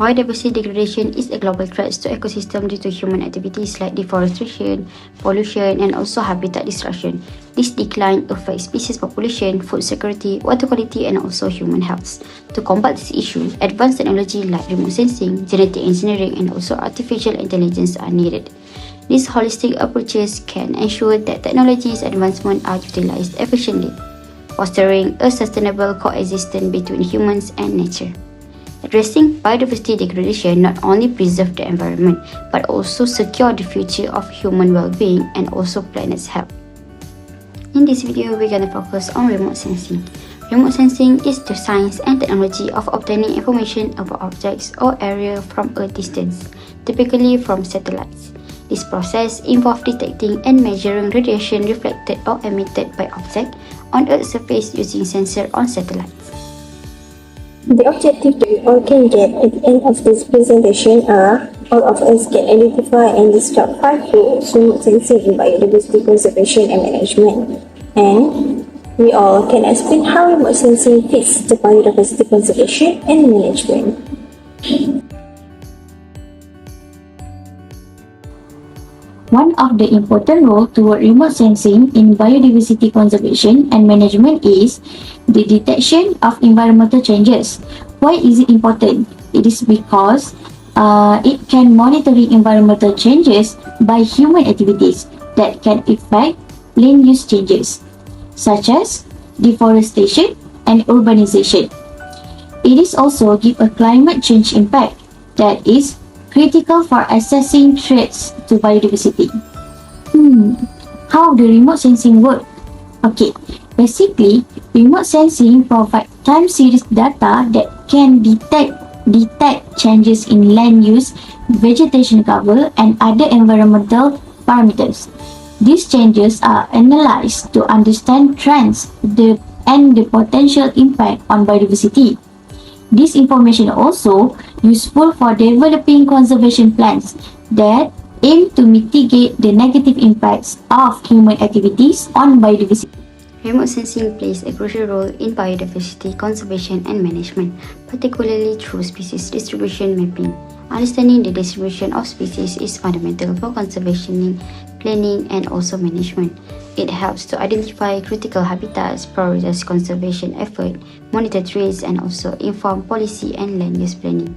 Biodiversity degradation is a global threat to ecosystem due to human activities like deforestation, pollution, and also habitat destruction. This decline affects species population, food security, water quality, and also human health. To combat this issue, advanced technology like remote sensing, genetic engineering, and also artificial intelligence are needed. These holistic approaches can ensure that technology's advancements are utilized efficiently, fostering a sustainable coexistence between humans and nature. Addressing biodiversity degradation not only preserves the environment but also secure the future of human well-being and also planet's health. In this video, we're going to focus on remote sensing. Remote sensing is the science and technology of obtaining information about objects or areas from a distance, typically from satellites. This process involves detecting and measuring radiation reflected or emitted by objects on Earth's surface using sensors on satellites. The objective that we all can get at the end of this presentation are all of us can identify and describe 5 rules remote sensing in biodiversity conservation and management, and we all can explain how remote sensing fits to biodiversity conservation and management. One of the important roles toward remote sensing in biodiversity conservation and management is the detection of environmental changes. Why is it important? It is because it can monitor environmental changes by human activities that can affect land use changes, such as deforestation and urbanization. It is also give a climate change impact that is critical for assessing threats to biodiversity. How the remote sensing work? Okay, basically, remote sensing provides time series data that can detect changes in land use, vegetation cover, and other environmental parameters. These changes are analyzed to understand trends and the potential impact on biodiversity. This information also useful for developing conservation plans that aim to mitigate the negative impacts of human activities on biodiversity. Remote sensing plays a crucial role in biodiversity conservation and management, particularly through species distribution mapping. Understanding the distribution of species is fundamental for conservation planning and also management. It helps to identify critical habitats, prioritize conservation effort, monitor threats, and also inform policy and land use planning.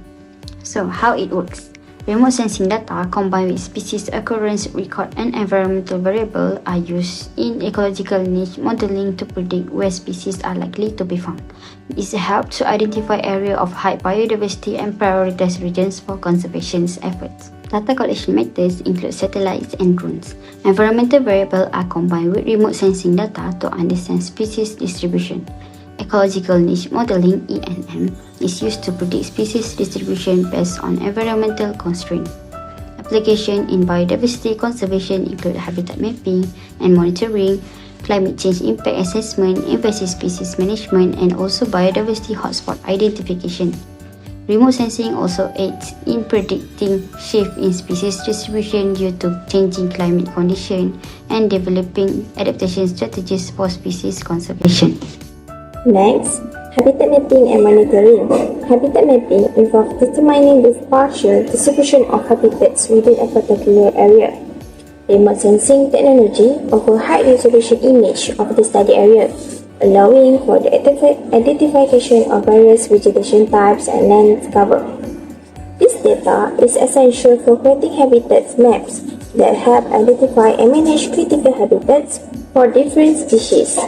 So, how it works? Remote sensing data combined with species occurrence record and environmental variables are used in ecological niche modeling to predict where species are likely to be found. This helps to identify areas of high biodiversity and prioritize regions for conservation efforts. Data collection methods include satellites and drones. Environmental variables are combined with remote sensing data to understand species distribution. Ecological niche modeling (ENM) is used to predict species distribution based on environmental constraints. Applications in biodiversity conservation include habitat mapping and monitoring, climate change impact assessment, invasive species management, and also biodiversity hotspot identification. Remote sensing also aids in predicting shift in species distribution due to changing climate conditions and developing adaptation strategies for species conservation. Next, habitat mapping and monitoring. Habitat mapping involves determining the spatial distribution of habitats within a particular area. Remote sensing technology offers high-resolution image of the study area, allowing for the identification of various vegetation types and land cover. This data is essential for creating habitat maps that help identify and manage critical habitats for different species.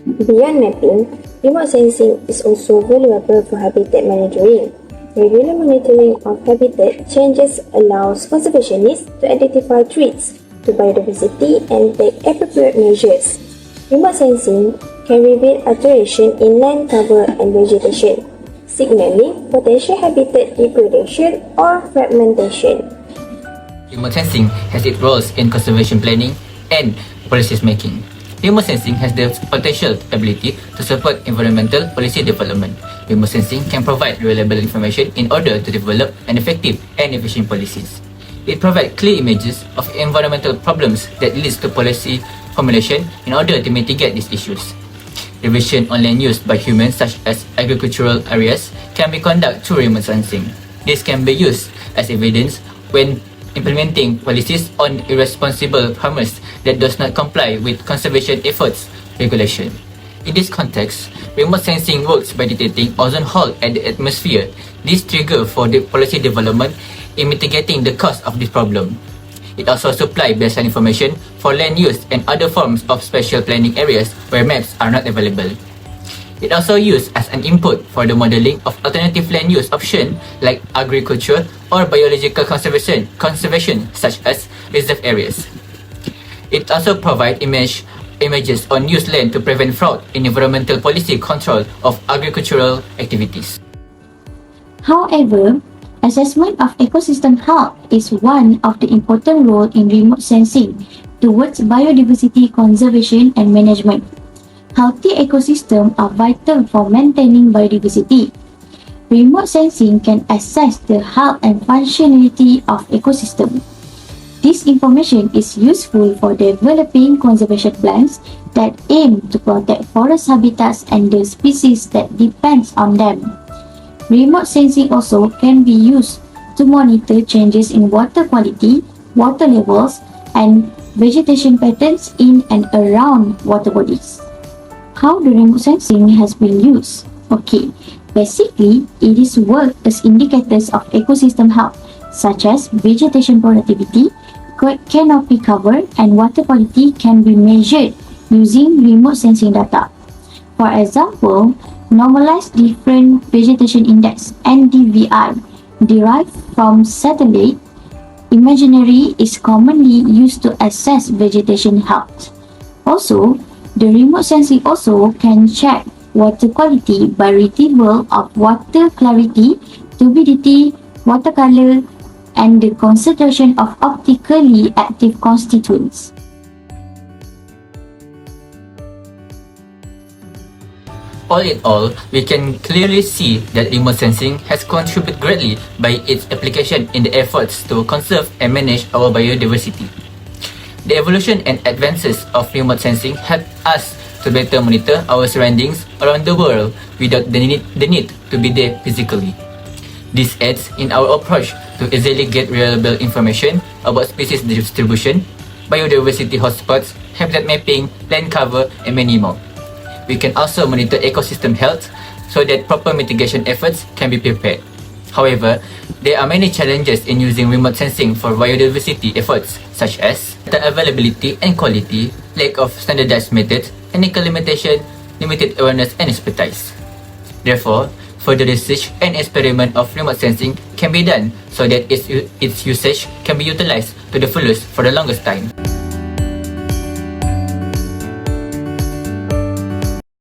Beyond mapping, remote sensing is also valuable for habitat monitoring. Regular monitoring of habitat changes allows conservationists to identify threats to biodiversity and take appropriate measures. Remote sensing can reveal alteration in land cover and vegetation, signaling potential habitat degradation or fragmentation. Remote sensing has its roles in conservation planning and policy making. Remote sensing has the potential ability to support environmental policy development. Remote sensing can provide reliable information in order to develop an effective and efficient policies. It provides clear images of environmental problems that leads to policy formulation in order to mitigate these issues. Revision on land use by humans such as agricultural areas can be conducted through remote sensing. This can be used as evidence when implementing policies on irresponsible farmers that does not comply with conservation efforts regulation. In this context, remote sensing works by detecting ozone hole at the atmosphere. This trigger for the policy development in mitigating the cause of this problem. It also supplies baseline information for land use and other forms of special planning areas where maps are not available. It also used as an input for the modeling of alternative land use options like agriculture or biological conservation such as reserve areas. It also provides images on used land to prevent fraud in environmental policy control of agricultural activities. However, assessment of ecosystem health is one of the important roles in remote sensing towards biodiversity conservation and management. Healthy ecosystems are vital for maintaining biodiversity. Remote sensing can assess the health and functionality of ecosystem. This information is useful for developing conservation plans that aim to protect forest habitats and the species that depends on them. Remote sensing also can be used to monitor changes in water quality, water levels, and vegetation patterns in and around water bodies. How the remote sensing has been used? Okay, basically, it is work as indicators of ecosystem health, such as vegetation productivity, canopy cover, and water quality can be measured using remote sensing data. For example, normalized different vegetation index (NDVI) derived from satellite imagery is commonly used to assess vegetation health. Also, the remote sensing also can check water quality by retrieval of water clarity, turbidity, water color, and the concentration of optically active constituents. All in all, we can clearly see that remote sensing has contributed greatly by its application in the efforts to conserve and manage our biodiversity. The evolution and advances of remote sensing help us to better monitor our surroundings around the world without the need to be there physically. This aids in our approach to easily get reliable information about species distribution, biodiversity hotspots, habitat mapping, land cover, and many more. We can also monitor ecosystem health so that proper mitigation efforts can be prepared. However, there are many challenges in using remote sensing for biodiversity efforts, such as data availability and quality, lack of standardized methods, technical limitation, limited awareness and expertise. Therefore, further research and experiment of remote sensing can be done so that its usage can be utilized to the fullest for the longest time.